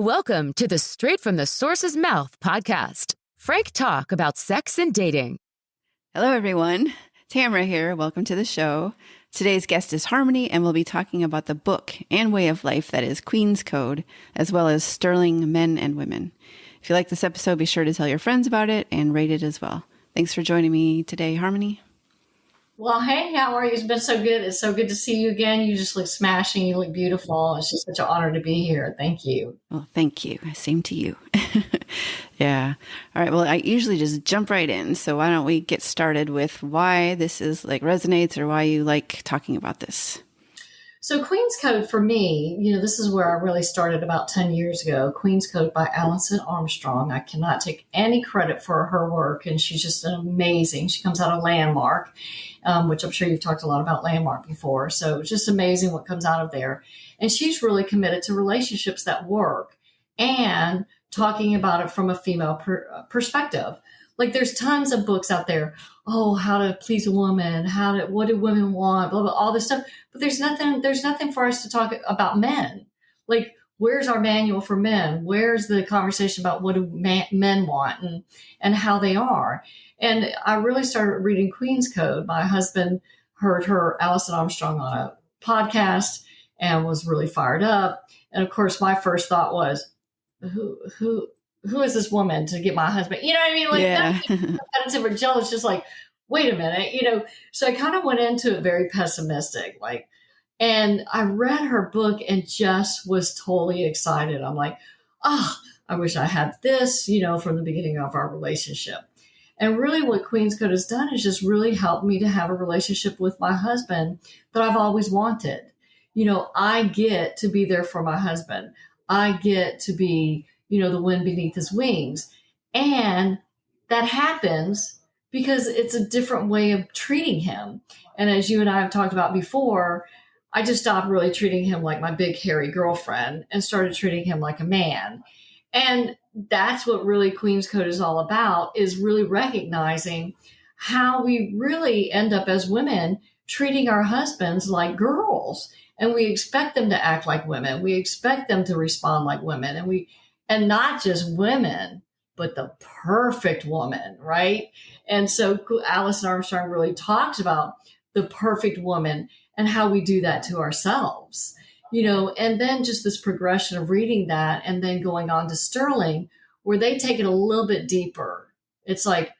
Welcome to the Straight from the Source's Mouth podcast. Frank talk about sex and dating. Hello, everyone. Tamara here. Welcome to the show. Today's guest is Harmony, and we'll be talking about the book and way of life that is Queen's Code, as well as sterling men and women. If you like this episode, be sure to tell your friends about it and rate it as well. Thanks for joining me today, Harmony. Well, hey, how are you? It's been so good. It's so good to see you again. You just look smashing. You look beautiful. It's just such an honor to be here. Thank you. Well, thank you. Same to you. Yeah. All right. Well, I usually just jump right in. So why don't we get started with why this is resonates or why you like talking about this? So Queen's Code for me, this is where I really started about 10 years ago. Queen's Code by Alison Armstrong. I cannot take any credit for her work, and she's just amazing. She comes out of Landmark, which I'm sure you've talked a lot about Landmark before. So it's just amazing what comes out of there. And she's really committed to relationships that work and talking about it from a female perspective. Like there's tons of books out there. Oh, how to please a woman, what do women want, blah, blah, all this stuff. But there's nothing for us to talk about men. Like, where's our manual for men? Where's the conversation about what do men want and how they are? And I really started reading Queen's Code. My husband heard her, Alison Armstrong, on a podcast and was really fired up. And of course, my first thought was, who is this woman to get my husband? You know what I mean? Like, yeah. Competitive or jealous, just like, wait a minute, So I kind of went into it very pessimistic, and I read her book and just was totally excited. I'm like, I wish I had this, from the beginning of our relationship. And really what Queen's Code has done is just really helped me to have a relationship with my husband that I've always wanted. I get to be there for my husband. I get to be, the wind beneath his wings. And that happens because it's a different way of treating him. And as you and I have talked about before, I just stopped really treating him like my big hairy girlfriend and started treating him like a man. And that's what really Queen's Code is all about, is really recognizing how we really end up as women treating our husbands like girls. And we expect them to act like women. We expect them to respond like women. And not just women, but the perfect woman, right? And so Alison Armstrong really talks about the perfect woman and how we do that to ourselves, and then just this progression of reading that and then going on to Sterling, where they take it a little bit deeper. It's like,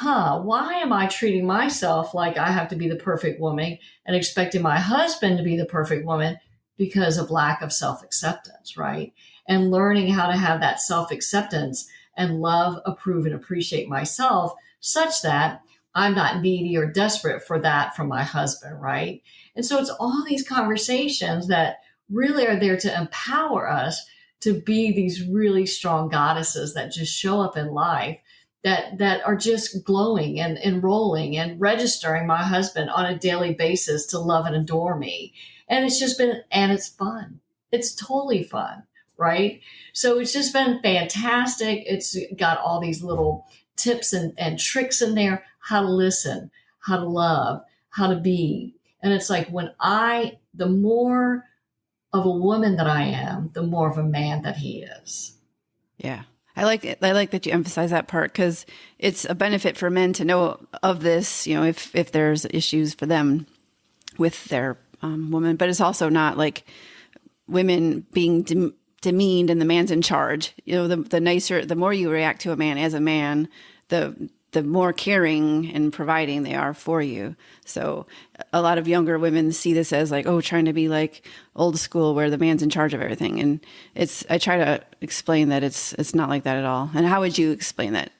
why am I treating myself like I have to be the perfect woman and expecting my husband to be the perfect woman because of lack of self-acceptance, right? And learning how to have that self-acceptance and love, approve, and appreciate myself such that I'm not needy or desperate for that from my husband, right? And so it's all these conversations that really are there to empower us to be these really strong goddesses that just show up in life that are just glowing and enrolling and registering my husband on a daily basis to love and adore me. And it's fun. It's totally fun, right? So it's just been fantastic. It's got all these little tips and tricks in there, how to listen, how to love, how to be. And it's like the more of a woman that I am, the more of a man that he is. Yeah. I like it. I like that you emphasize that part because it's a benefit for men to know of this, if there's issues for them with their woman, but it's also not like women being demeaned and the man's in charge. The more you react to a man as a man, the more caring and providing they are for you. So a lot of younger women see this as trying to be like old school where the man's in charge of everything. And I try to explain that it's not like that at all. And how would you explain that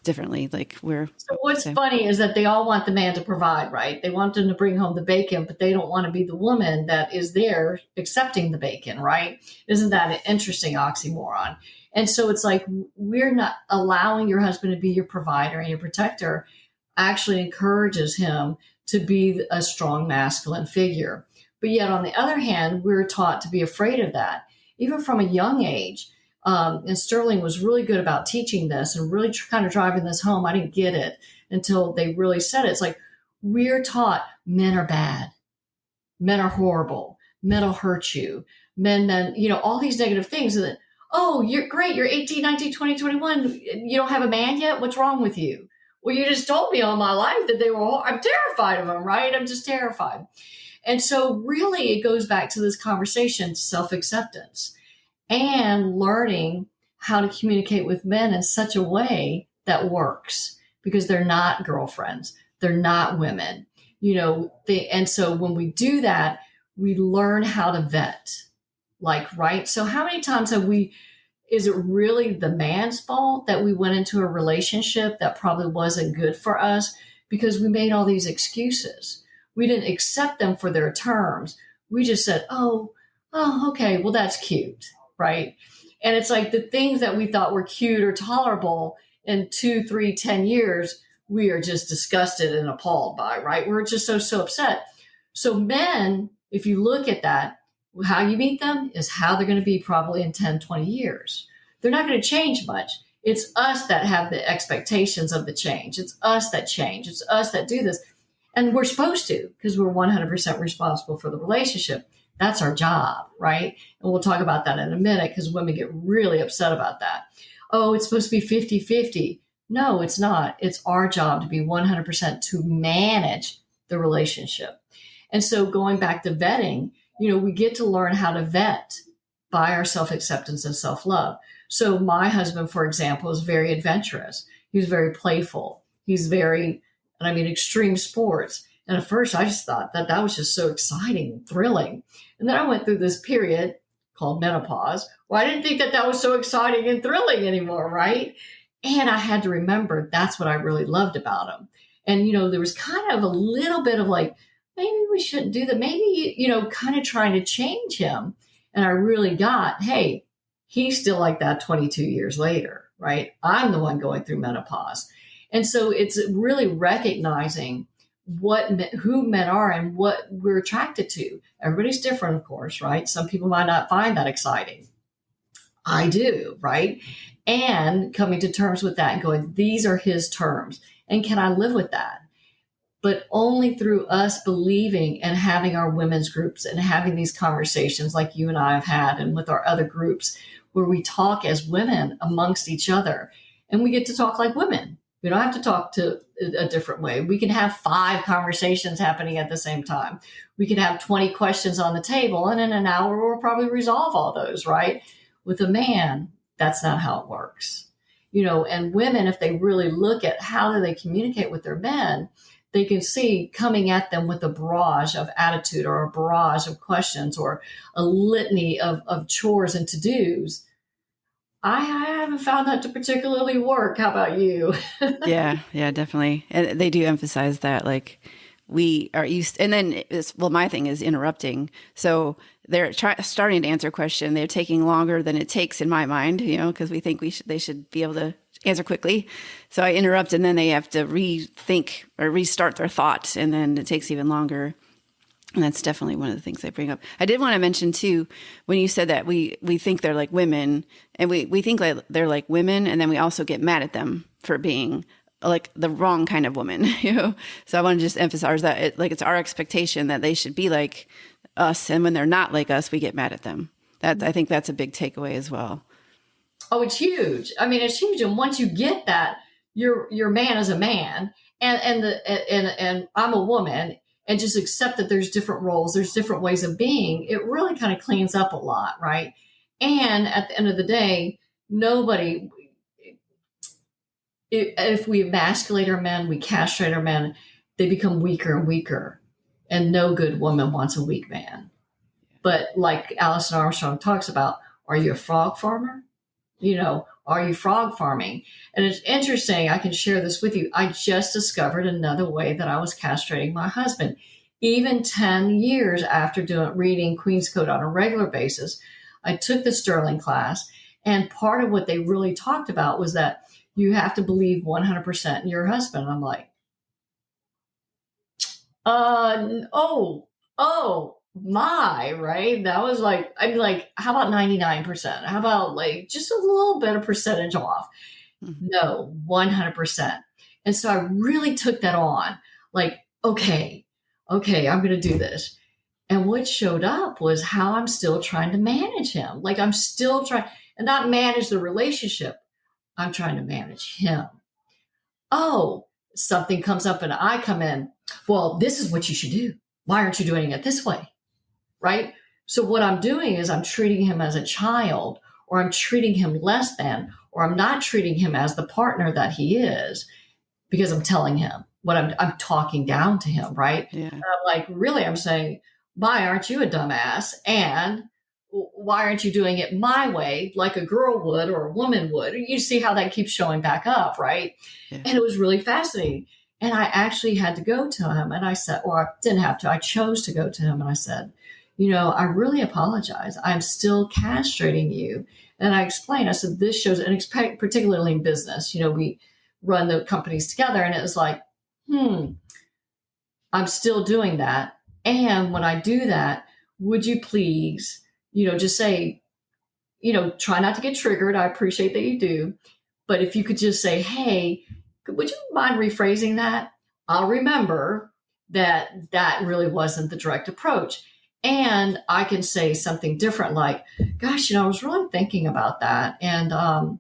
differently? So what's funny is that they all want the man to provide, right? They want him to bring home the bacon, but they don't want to be the woman that is there accepting the bacon, right? Isn't that an interesting oxymoron? And so it's like, we're not allowing your husband to be your provider and your protector actually encourages him to be a strong masculine figure. But yet on the other hand, we're taught to be afraid of that, even from a young age. And Sterling was really good about teaching this and really kind of driving this home. I didn't get it until they really said it. It's like, we're taught men are bad. Men are horrible. Men will hurt you. Men, all these negative things. And then, Oh, you're great. You're 18, 19, 20, 21. You don't have a man yet? What's wrong with you? Well, you just told me all my life that they were all, I'm terrified of them, right? I'm just terrified. And so really it goes back to this conversation, self-acceptance and learning how to communicate with men in such a way that works because they're not girlfriends. They're not women, and so when we do that, we learn how to vet, right? So how many times is it really the man's fault that we went into a relationship that probably wasn't good for us because we made all these excuses? We didn't accept them for their terms. We just said, oh, okay, well, that's cute, right? And it's like the things that we thought were cute or tolerable in 2, 3, 10 years, we are just disgusted and appalled by, right? We're just so upset. So men, if you look at that, how you meet them is how they're going to be probably in 10, 20 years. They're not going to change much. It's us that have the expectations of the change. It's us that change. It's us that do this. And we're supposed to, because we're 100% responsible for the relationship. That's our job, right? And we'll talk about that in a minute because women get really upset about that. Oh, it's supposed to be 50-50. No, it's not. It's our job to be 100% to manage the relationship. And so going back to vetting, we get to learn how to vet by our self-acceptance and self-love. So my husband, for example, is very adventurous. He's very playful. He's very, extreme sports. And at first I just thought that was just so exciting and thrilling. And then I went through this period called menopause where I didn't think that was so exciting and thrilling anymore, right? And I had to remember that's what I really loved about him. And, there was kind of a little bit of like, maybe we shouldn't do that. Maybe, kind of trying to change him. And I really got, hey, he's still like that 22 years later, right? I'm the one going through menopause. And so it's really recognizing who men are and what we're attracted to. Everybody's different, of course, right? Some people might not find that exciting. I do, right? And coming to terms with that and going, these are his terms. And can I live with that? But only through us believing and having our women's groups and having these conversations like you and I have had and with our other groups where we talk as women amongst each other and we get to talk like women. We don't have to talk to a different way. We can have 5 conversations happening at the same time. We can have 20 questions on the table and in an hour we'll probably resolve all those, right? With a man, that's not how it works. And women, if they really look at how do they communicate with their men, they can see coming at them with a barrage of attitude or a barrage of questions or a litany of chores and to-dos. I haven't found that to particularly work. How about you? Yeah, definitely. And they do emphasize that, like, we are used, and then my thing is interrupting. So they're starting to answer a question. They're taking longer than it takes in my mind, because we think they should be able to answer quickly. So I interrupt and then they have to rethink or restart their thought. And then it takes even longer. And that's definitely one of the things I bring up. I did want to mention too, when you said that we think they're like women and we think like they're like women. And then we also get mad at them for being like the wrong kind of woman, So I want to just emphasize that it's our expectation that they should be like us. And when they're not like us, we get mad at them. I think that's a big takeaway as well. Oh, it's huge. It's huge. And once you get that, your man is a man and I'm a woman, and just accept that there's different roles, there's different ways of being, it really kind of cleans up a lot, right? And at the end of the day, if we emasculate our men, we castrate our men, they become weaker and weaker. And no good woman wants a weak man. But like Alison Armstrong talks about, are you a frog farmer? Are you frog farming? And it's interesting. I can share this with you. I just discovered another way that I was castrating my husband. Even 10 years after reading Queen's Code on a regular basis, I took the Sterling class. And part of what they really talked about was that you have to believe 100% in your husband. I'm like, my, right? That was like, I'm like, how about 99%? How about like just a little bit of percentage off? Mm-hmm. No, 100%. And so I really took that on, like, okay, I'm going to do this. And what showed up was how I'm still trying to manage him. Like I'm still trying. and not manage the relationship. I'm trying to manage him. Oh, something comes up and I come in. Well, this is what you should do. Why aren't you doing it this way? Right? So what I'm doing is I'm treating him as a child, or I'm treating him less than, or I'm not treating him as the partner that he is, because I'm telling him what I'm talking down to him. Right. Yeah. And I'm like, really, I'm saying, why aren't you a dumbass? And why aren't you doing it my way, like a girl would or a woman would? You see how that keeps showing back up, right? Yeah. And it was really fascinating. And I actually had to go to him, and I said, or I didn't have to, I chose to go to him, and I said, I really apologize. I'm still castrating you. And I explained, I said, this shows, and particularly in business, we run the companies together, and it was like, I'm still doing that. And when I do that, would you please, just say, try not to get triggered. I appreciate that you do. But if you could just say, hey, would you mind rephrasing that? I'll remember that really wasn't the direct approach. And I can say something different, like, gosh, I was really thinking about that. And, I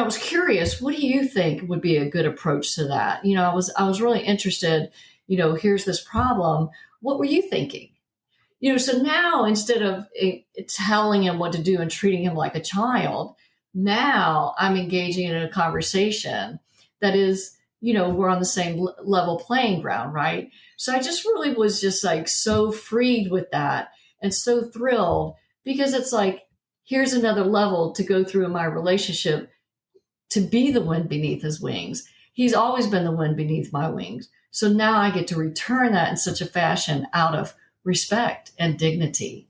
was curious, what do you think would be a good approach to that? I was really interested, here's this problem. What were you thinking? So now, instead of telling him what to do and treating him like a child, now I'm engaging in a conversation that is, we're on the same level playing ground, right? So I just really was just like so freed with that and so thrilled, because it's like, here's another level to go through in my relationship, to be the wind beneath his wings. He's always been the wind beneath my wings. So now I get to return that in such a fashion out of respect and dignity.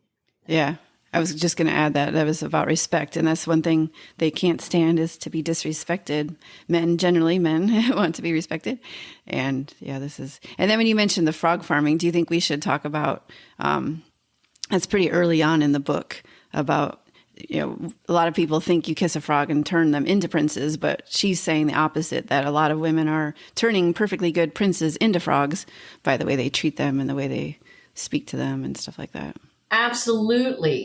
Yeah. I was just going to add that was about respect. And that's one thing they can't stand, is to be disrespected. Men want to be respected. And yeah, and then when you mentioned the frog farming, do you think we should talk about, that's pretty early on in the book, about, a lot of people think you kiss a frog and turn them into princes, but she's saying the opposite, that a lot of women are turning perfectly good princes into frogs by the way they treat them and the way they speak to them and stuff like that. Absolutely.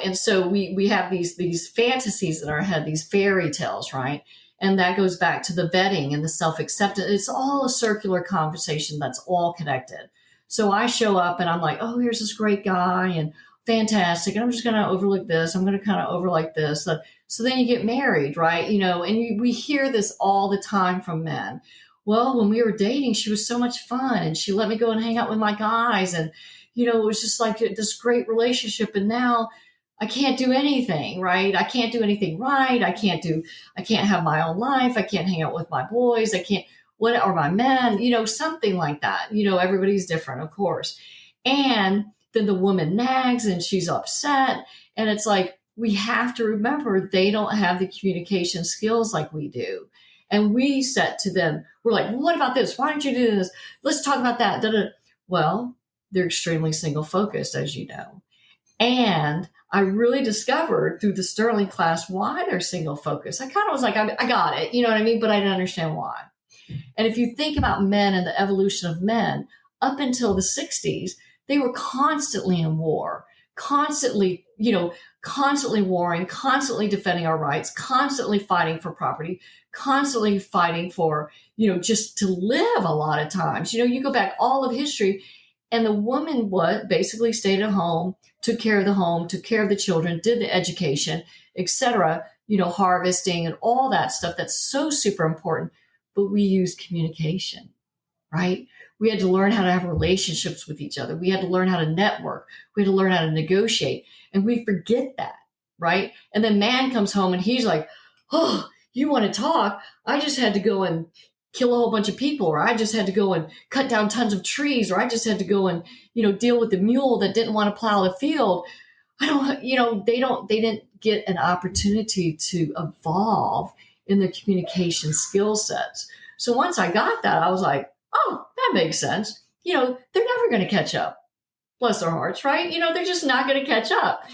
And so we have these fantasies in our head, these fairy tales, right? And that goes back to the vetting and the self-acceptance. It's all a circular conversation that's all connected. So I show up and I'm like, oh, here's this great guy and fantastic. And I'm just going to overlook this. I'm going to kind of overlook this. So then you get married, right? And we hear this all the time from men. Well, when we were dating, she was so much fun, and she let me go and hang out with my guys. And, it was just like this great relationship. And now I can't do anything, right? I can't do anything right. I can't have my own life. I can't hang out with my boys. Or my men, something like that. Everybody's different, of course. And then the woman nags and she's upset. And it's like, we have to remember they don't have the communication skills like we do. And we said to them, we're like, what about this? Why don't you do this? Let's talk about that. Da-da. Well, they're extremely single focused, as you know. And I really discovered through the Sterling class why they're single focused. I kind of was like, I got it. You know what I mean? But I didn't understand why. And if you think about men and the evolution of men, up until the 60s, they were constantly in war, constantly warring, constantly defending our rights, constantly fighting for property, constantly fighting for, just to live a lot of times. You go back all of history, and the woman basically stayed at home, took care of the home, took care of the children, did the education, etc., harvesting and all that stuff that's so super important. But we use communication, right? We had to learn how to have relationships with each other. We had to learn how to network. We had to learn how to negotiate. And we forget that, right? And then man comes home and he's like, oh, you want to talk? I just had to go and kill a whole bunch of people, or I just had to go and cut down tons of trees, or I just had to go and, deal with the mule that didn't want to plow the field. They didn't get an opportunity to evolve in their communication skill sets. So once I got that, I was like, oh, that makes sense. They're never going to catch up. Bless their hearts, right? They're just not going to catch up.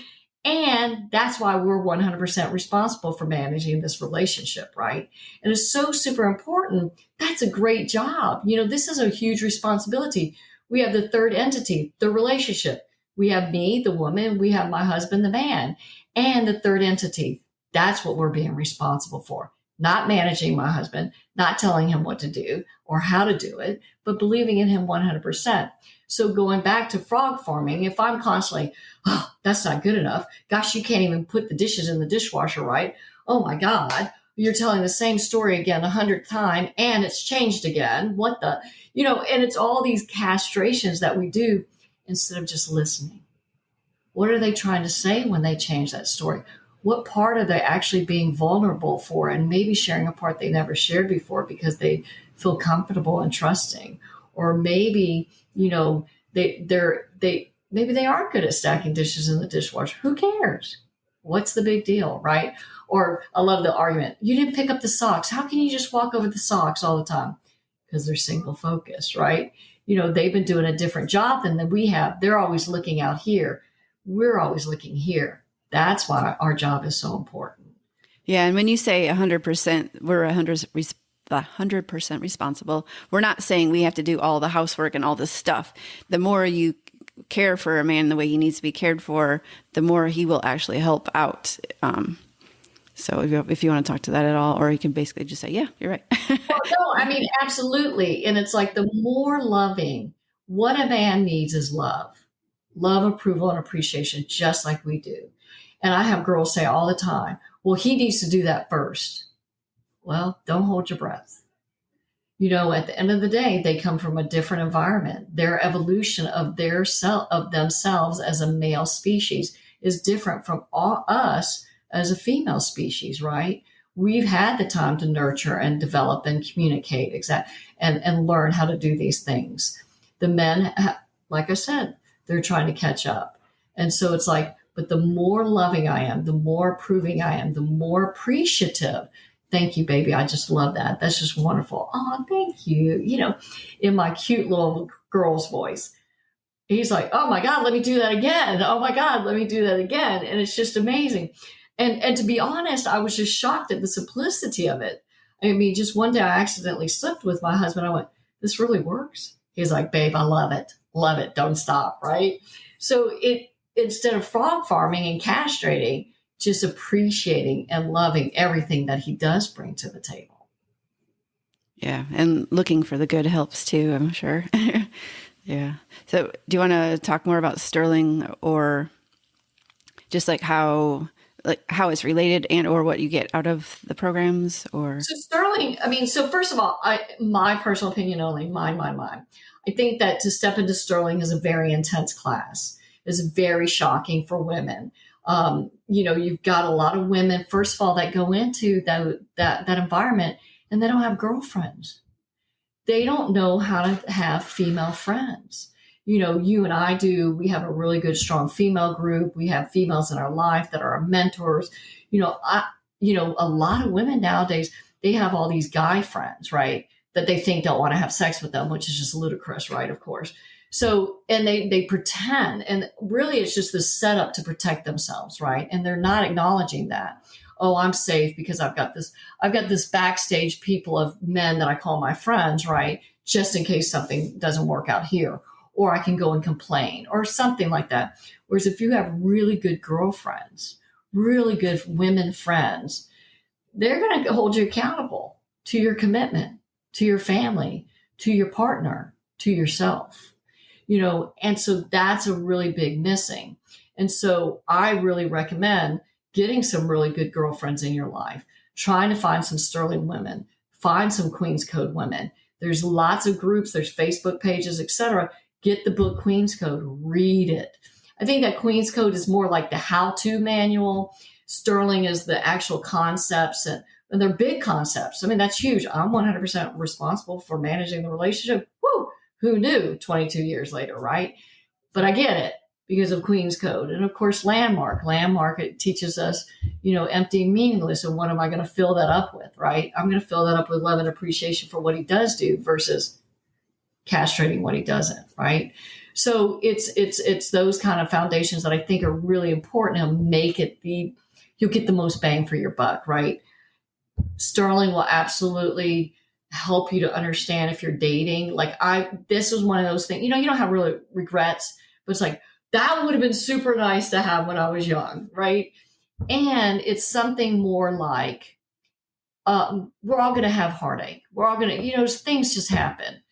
And that's why we're 100% responsible for managing this relationship, right? And it's so super important. That's a great job. This is a huge responsibility. We have the third entity, the relationship. We have me, the woman. We have my husband, the man. And the third entity, That's what we're being responsible for. Not managing my husband, not telling him what to do or how to do it, but believing in him 100%. So going back to frog forming, if I'm constantly, oh, that's not good enough. Gosh, you can't even put the dishes in the dishwasher right. Oh my God, you're telling the same story again 100th time and it's changed again. What the, and it's all these castrations that we do instead of just listening. What are they trying to say when they change that story? What part are they actually being vulnerable for, and maybe sharing a part they never shared before because they feel comfortable and trusting? Or maybe, maybe they aren't good at stacking dishes in the dishwasher. Who cares? What's the big deal, right? Or I love the argument. You didn't pick up the socks. How can you just walk over the socks all the time? Because they're single focused, right? They've been doing a different job than we have. They're always looking out here. We're always looking here. That's why our job is so important. Yeah. And when you say 100%, we're 100% responsible, we're not saying we have to do all the housework and all this stuff. The more you care for a man the way he needs to be cared for, the more he will actually help out. So if you want to talk to that at all, or you can basically just say, yeah, you're right. No, absolutely. And it's like the more loving, what a man needs is love, approval, and appreciation, just like we do. And I have girls say all the time, well, he needs to do that first. Well, don't hold your breath. At the end of the day, they come from a different environment. Their evolution of themselves as a male species is different from us as a female species, right? We've had the time to nurture and develop and communicate and learn how to do these things. The men, like I said, they're trying to catch up. And so it's like, but the more loving I am, the more approving I am, the more appreciative. Thank you, baby. I just love that. That's just wonderful. Oh, thank you. In my cute little girl's voice. He's like, oh my God, let me do that again. Oh my God, let me do that again. And it's just amazing. And to be honest, I was just shocked at the simplicity of it. Just one day I accidentally slipped with my husband. I went, this really works. He's like, babe, I love it. Love it. Don't stop. Right. So instead of frog farming and castrating, just appreciating and loving everything that he does bring to the table. Yeah. And looking for the good helps too, I'm sure. Yeah. So do you want to talk more about Sterling, or just how it's related and or what you get out of the programs? Or so Sterling, so first of all, my personal opinion only, mine. I think that to step into Sterling is a very intense class. It's very shocking for women. You've got a lot of women, first of all, that go into that environment and they don't have girlfriends. They don't know how to have female friends. You and I do, we have a really good, strong female group. We have females in our life that are our mentors. A lot of women nowadays, they have all these guy friends, right? That they think don't want to have sex with them, which is just ludicrous, right? Of course. So, and they pretend, and really it's just this setup to protect themselves, right? And they're not acknowledging that. Oh, I'm safe because I've got this backstage people of men that I call my friends, right? Just in case something doesn't work out here, or I can go and complain or something like that. Whereas if you have really good girlfriends, really good women friends, they're going to hold you accountable to your commitment, to your family, to your partner, to yourself. And so that's a really big missing. And so I really recommend getting some really good girlfriends in your life, trying to find some Sterling women, find some Queen's Code women. There's lots of groups, there's Facebook pages, etc. Get the book Queen's Code, read it. I think that Queen's Code is more like the how-to manual. Sterling is the actual concepts, and they're big concepts. That's huge. I'm 100% responsible for managing the relationship. Woo! Who knew 22 years later, right? But I get it because of Queen's Code. And of course, Landmark. Landmark, it teaches us, empty and meaningless. And what am I going to fill that up with, right? I'm going to fill that up with love and appreciation for what he does do versus castrating what he doesn't, right? So it's those kind of foundations that I think are really important to make it you'll get the most bang for your buck, right? Sterling will absolutely help you to understand if you're dating. This was one of those things, you don't have really regrets, but it's like, that would have been super nice to have when I was young, right? And it's something more like, we're all going to have heartache. We're all going to, things just happen.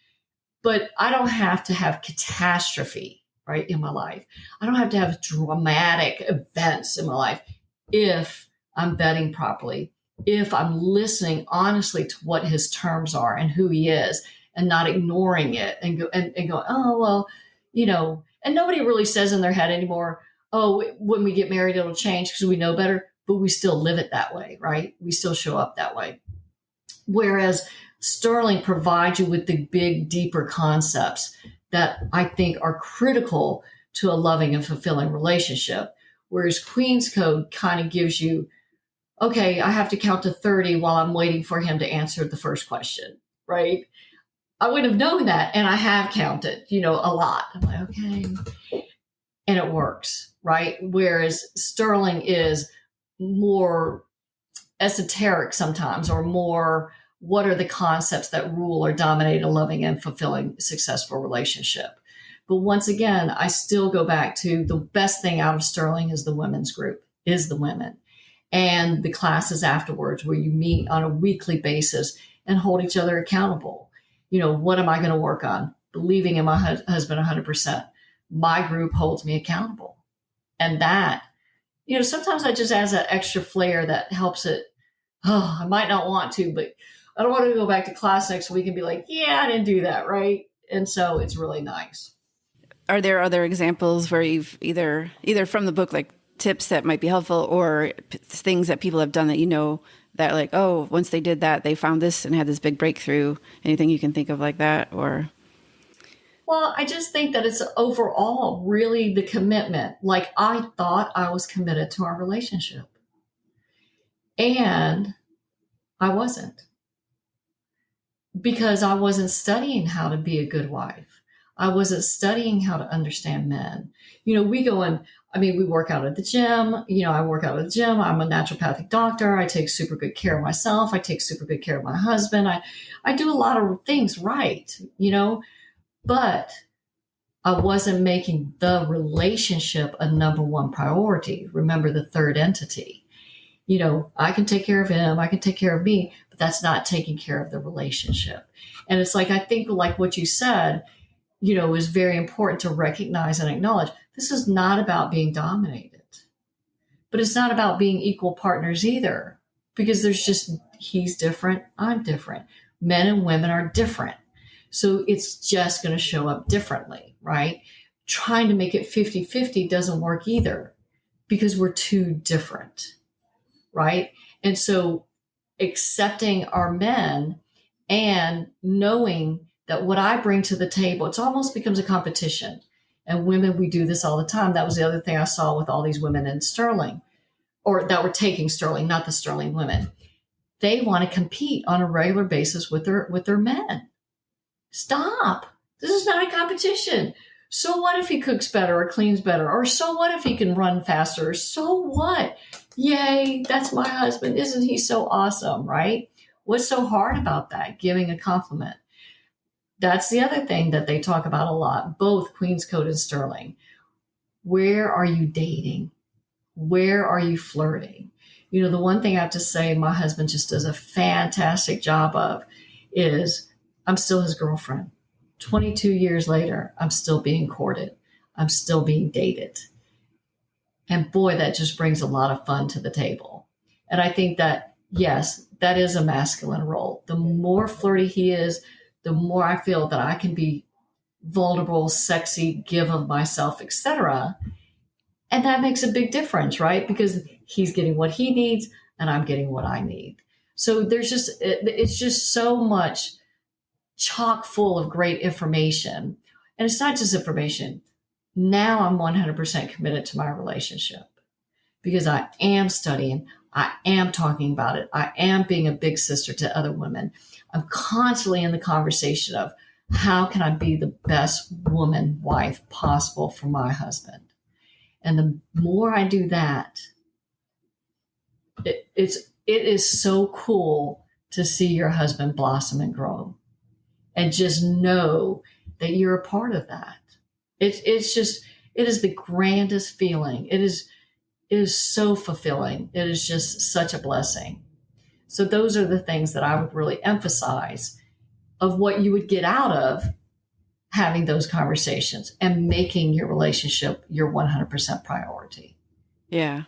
But I don't have to have catastrophe, right, in my life. I don't have to have dramatic events in my life if I'm vetting properly, if I'm listening honestly to what his terms are and who he is, and not ignoring it and go, oh, well, and nobody really says in their head anymore, oh, when we get married, it'll change because we know better, but we still live it that way, right? We still show up that way. Whereas Sterling provides you with the big, deeper concepts that I think are critical to a loving and fulfilling relationship. Whereas Queen's Code kind of gives you, okay, I have to count to 30 while I'm waiting for him to answer the first question, right? I wouldn't have known that. And I have counted, a lot. I'm like, okay. And it works, right? Whereas Sterling is more esoteric sometimes, or more, what are the concepts that rule or dominate a loving and fulfilling, successful relationship? But once again, I still go back to the best thing out of Sterling is the women's group, is the women. And the classes afterwards where you meet on a weekly basis and hold each other accountable. What am I going to work on? Believing in my husband 100%. My group holds me accountable. And that, sometimes I just add that extra flair that helps it. Oh, I might not want to, but I don't want to go back to class next week and be like, yeah, I didn't do that, right? And so it's really nice. Are there other examples where you've either from the book, like tips that might be helpful, or things that people have done that that like, oh, once they did that, they found this and had this big breakthrough? Anything you can think of like that? Or? Well, I just think that it's overall really the commitment. Like, I thought I was committed to our relationship, and I wasn't, because I wasn't studying how to be a good wife. I wasn't studying how to understand men. We work out at the gym. I work out at the gym. I'm a naturopathic doctor. I take super good care of myself. I take super good care of my husband. I do a lot of things right, but I wasn't making the relationship a number one priority. Remember the third entity. I can take care of him. I can take care of me, but that's not taking care of the relationship. And it's like, I think like what you said, is very important to recognize and acknowledge. This is not about being dominated, but it's not about being equal partners either, because he's different. I'm different. Men and women are different. So it's just going to show up differently, right? Trying to make it 50-50 doesn't work either, because we're too different, right? And so accepting our men and knowing that what I bring to the table, it almost becomes a competition. And women, we do this all the time. That was the other thing I saw with all these women in Sterling, or that were taking Sterling, not the Sterling women. They want to compete on a regular basis with their men. Stop. This is not a competition. So what if he cooks better or cleans better? Or so what if he can run faster? So what? Yay, that's my husband. Isn't he so awesome, right? What's so hard about that? Giving a compliment. That's the other thing that they talk about a lot, both Queen's Code and Sterling. Where are you dating? Where are you flirting? The one thing I have to say my husband just does a fantastic job of is, I'm still his girlfriend. 22 years later, I'm still being courted. I'm still being dated. And boy, that just brings a lot of fun to the table. And I think that, yes, that is a masculine role. The more flirty he is, the more I feel that I can be vulnerable, sexy, give of myself, etc. And that makes a big difference, right? Because he's getting what he needs and I'm getting what I need. So it's just so much chock full of great information. And it's not just information. Now I'm 100% committed to my relationship, because I am studying. I am talking about it. I am being a big sister to other women. I'm constantly in the conversation of, how can I be the best woman, wife possible for my husband? And the more I do that, it is so cool to see your husband blossom and grow, and just know that you're a part of that. It is the grandest feeling. It is is so fulfilling. It is just such a blessing. So those are the things that I would really emphasize of what you would get out of having those conversations and making your relationship your 100% priority. Yeah.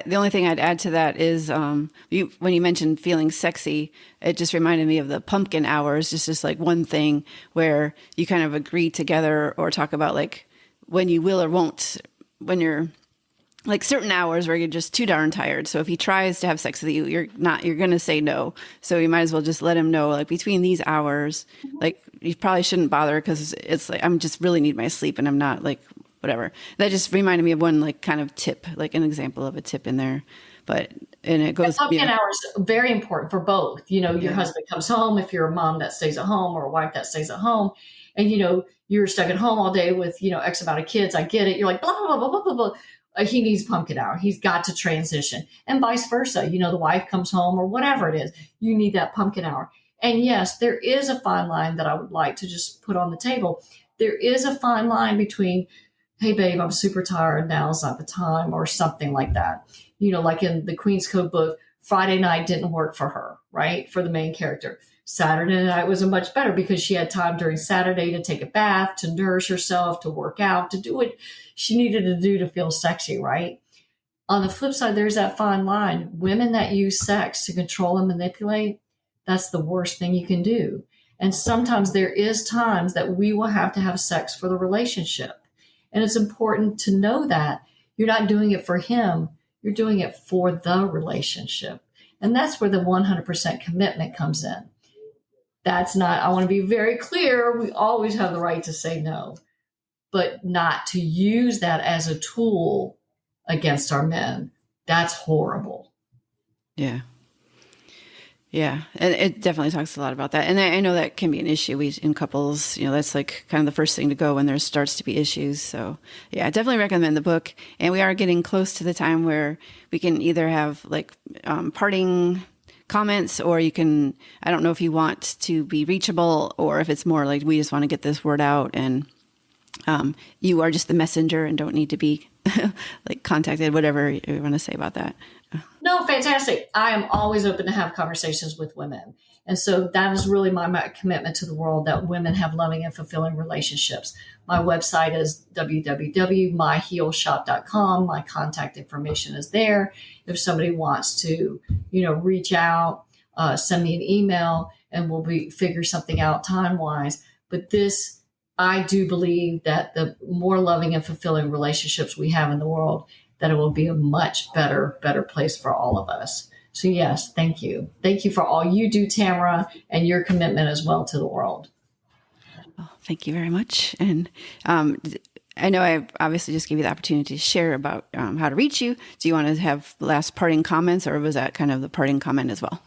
The only thing I'd add to that is when you mentioned feeling sexy, it just reminded me of the pumpkin hours. Just like one thing where you kind of agree together or talk about like when you will or won't, when you're like certain hours where you're just too darn tired. So if he tries to have sex with you, you're going to say no. So you might as well just let him know, like between these hours, like you probably shouldn't bother because it's like, I'm just really need my sleep and I'm not like, whatever. That just reminded me of one like kind of tip, like an example of a tip in there. And it goes. Pumpkin hours very important for both. Your husband comes home, if you're a mom that stays at home or a wife that stays at home, and you're stuck at home all day with X amount of kids. I get it. You're like blah blah blah blah blah blah. He needs pumpkin hour. He's got to transition, and vice versa. The wife comes home or whatever it is. You need that pumpkin hour. And yes, there is a fine line that I would like to just put on the table. There is a fine line between, hey, babe, I'm super tired. Now's not the time, or something like that. Like in the Queen's Code book, Friday night didn't work for her, right? For the main character. Saturday night was much better because she had time during Saturday to take a bath, to nourish herself, to work out, to do what she needed to do to feel sexy, right? On the flip side, there's that fine line. Women that use sex to control and manipulate, that's the worst thing you can do. And sometimes there is times that we will have to have sex for the relationship. And it's important to know that you're not doing it for him. You're doing it for the relationship. And that's where the 100% commitment comes in. That's not, I want to be very clear. We always have the right to say no, but not to use that as a tool against our men. That's horrible. Yeah. Yeah. And it definitely talks a lot about that. And I know that can be an issue in couples, that's like kind of the first thing to go when there starts to be issues. So yeah, I definitely recommend the book. And we are getting close to the time where we can either have like parting comments, or you can, I don't know if you want to be reachable or if it's more like we just want to get this word out and you are just the messenger and don't need to be like contacted, whatever you want to say about that. No, fantastic. I am always open to have conversations with women. And so that is really my commitment to the world, that women have loving and fulfilling relationships. My website is www.myheelshop.com. My contact information is there. If somebody wants to, reach out, send me an email, and we'll figure something out time-wise. But I do believe that the more loving and fulfilling relationships we have in the world, that it will be a much better place for all of us. So yes, thank you. Thank you for all you do, Tamara, and your commitment as well to the world. Well, thank you very much. And I know I obviously just gave you the opportunity to share about how to reach you. Do you want to have last parting comments, or was that kind of the parting comment as well?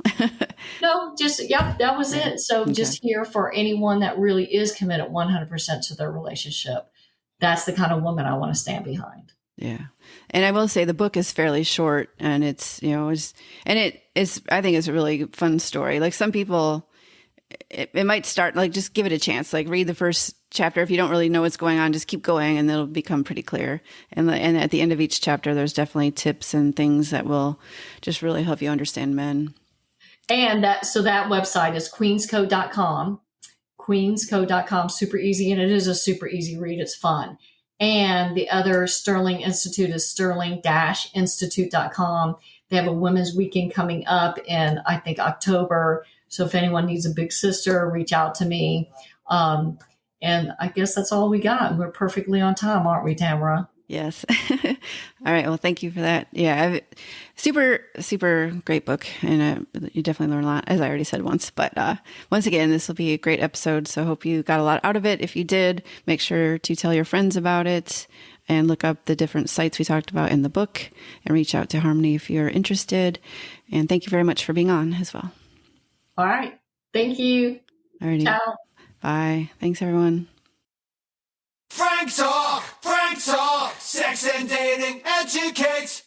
No, that was it. So okay. Just here for anyone that really is committed 100% to their relationship. That's the kind of woman I want to stand behind. Yeah. And I will say the book is fairly short, and I think it's a really fun story. Like some people, it might start, like just give it a chance, like read the first chapter. If you don't really know what's going on, just keep going and it'll become pretty clear. And at the end of each chapter, there's definitely tips and things that will just really help you understand men. And that website is queenscode.com, queenscode.com, super easy. And it is a super easy read. It's fun. And the other Sterling Institute is sterling-institute.com. They have a women's weekend coming up in, I think, October. So if anyone needs a big sister, reach out to me. And I guess that's all we got. We're perfectly on time, aren't we, Tamara? Yes. All right. Well, thank you for that. Yeah. Super, super great book. And you definitely learn a lot, as I already said once. But once again, this will be a great episode. So I hope you got a lot out of it. If you did, make sure to tell your friends about it and look up the different sites we talked about in the book and reach out to Harmony if you're interested. And thank you very much for being on as well. All right. Thank you. All righty. Ciao. Bye. Thanks, everyone. Frank Talk, Sex and Dating educates.